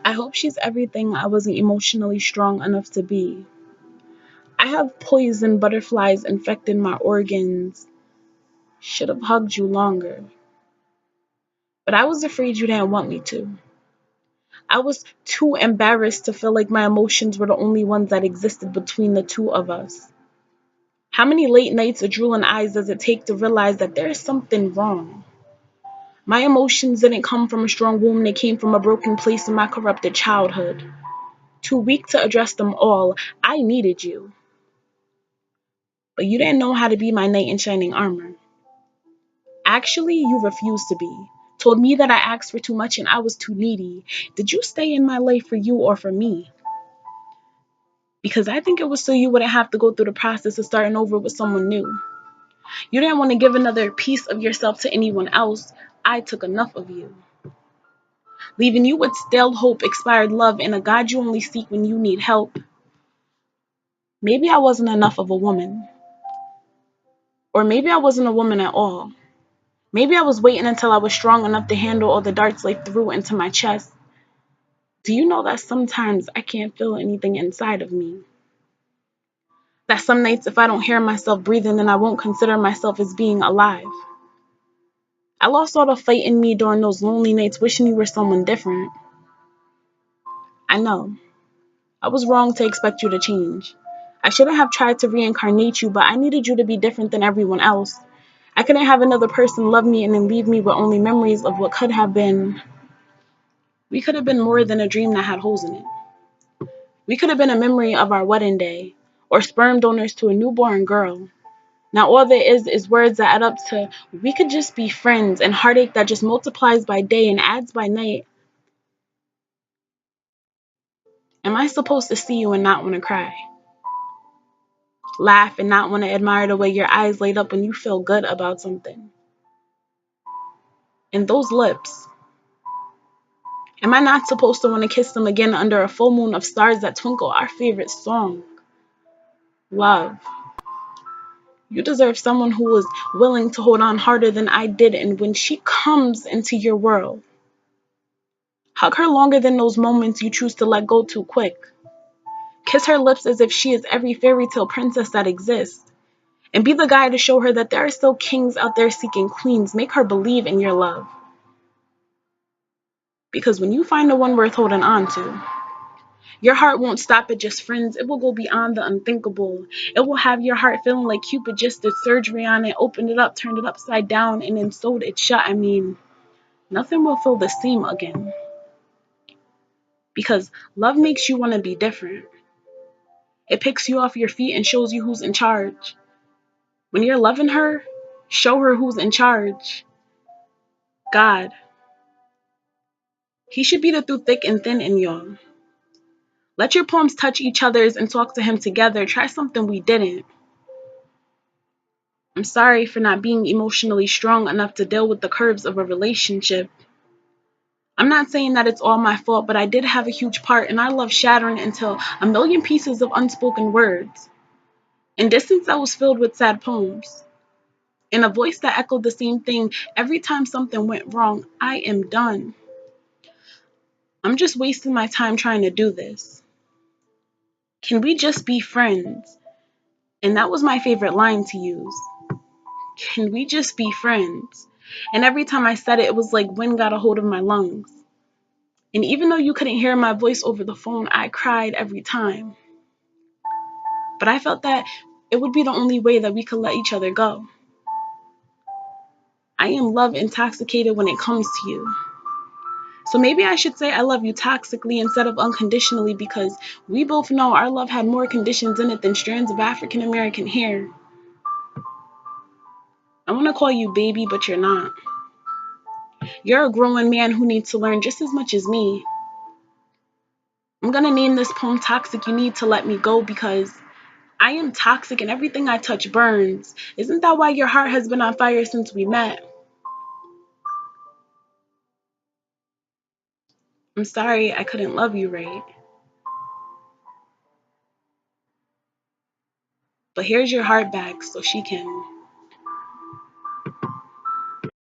I hope she's everything I wasn't emotionally strong enough to be. I have poison butterflies infected my organs. Should have hugged you longer. But I was afraid you didn't want me to. I was too embarrassed to feel like my emotions were the only ones that existed between the two of us. How many late nights of drooling eyes does it take to realize that there is something wrong? My emotions didn't come from a strong womb, they came from a broken place in my corrupted childhood. Too weak to address them all, I needed you. But you didn't know how to be my knight in shining armor. Actually, you refused to be. Told me that I asked for too much and I was too needy. Did you stay in my life for you or for me? Because I think it was so you wouldn't have to go through the process of starting over with someone new. You didn't want to give another piece of yourself to anyone else. I took enough of you. Leaving you with stale hope, expired love, and a God you only seek when you need help. Maybe I wasn't enough of a woman. Or maybe I wasn't a woman at all. Maybe I was waiting until I was strong enough to handle all the darts life threw into my chest. Do you know that sometimes I can't feel anything inside of me? That some nights if I don't hear myself breathing, then I won't consider myself as being alive. I lost all the fight in me during those lonely nights wishing you were someone different. I know. I was wrong to expect you to change. I shouldn't have tried to reincarnate you, but I needed you to be different than everyone else. I couldn't have another person love me and then leave me with only memories of what could have been. We could have been more than a dream that had holes in it. We could have been a memory of our wedding day, or sperm donors to a newborn girl. Now all there is words that add up to we could just be friends, and heartache that just multiplies by day and adds by night. Am I supposed to see you and not want to cry? Laugh and not want to admire the way your eyes light up when you feel good about something? And those lips, am I not supposed to want to kiss them again under a full moon of stars that twinkle our favorite song? Love. You deserve someone who is willing to hold on harder than I did, and when she comes into your world, hug her longer than those moments you choose to let go too quick. Kiss her lips as if she is every fairy tale princess that exists. And be the guy to show her that there are still kings out there seeking queens. Make her believe in your love. Because when you find the one worth holding on to, your heart won't stop at just friends. It will go beyond the unthinkable. It will have your heart feeling like Cupid just did surgery on it, opened it up, turned it upside down, and then sewed it shut. I mean, nothing will feel the same again. Because love makes you want to be different. It picks you off your feet and shows you who's in charge. When you're loving her, show her who's in charge. God. He should be the through thick and thin in y'all. Let your palms touch each other's and talk to him together. Try something we didn't. I'm sorry for not being emotionally strong enough to deal with the curves of a relationship. I'm not saying that it's all my fault, but I did have a huge part in our love shattering into a million pieces of unspoken words. In distance that was filled with sad poems. In a voice that echoed the same thing every time something went wrong. I am done. I'm just wasting my time trying to do this. Can we just be friends? And that was my favorite line to use. Can we just be friends? And every time I said it, it was like wind got a hold of my lungs. And even though you couldn't hear my voice over the phone, I cried every time. But I felt that it would be the only way that we could let each other go. I am love intoxicated when it comes to you. So maybe I should say I love you toxically instead of unconditionally, because we both know our love had more conditions in it than strands of African American hair. I want to call you baby, but you're not. You're a grown man who needs to learn just as much as me. I'm going to name this poem Toxic. You need to let me go because I am toxic and everything I touch burns. Isn't that why your heart has been on fire since we met? I'm sorry I couldn't love you right. But here's your heart back so she can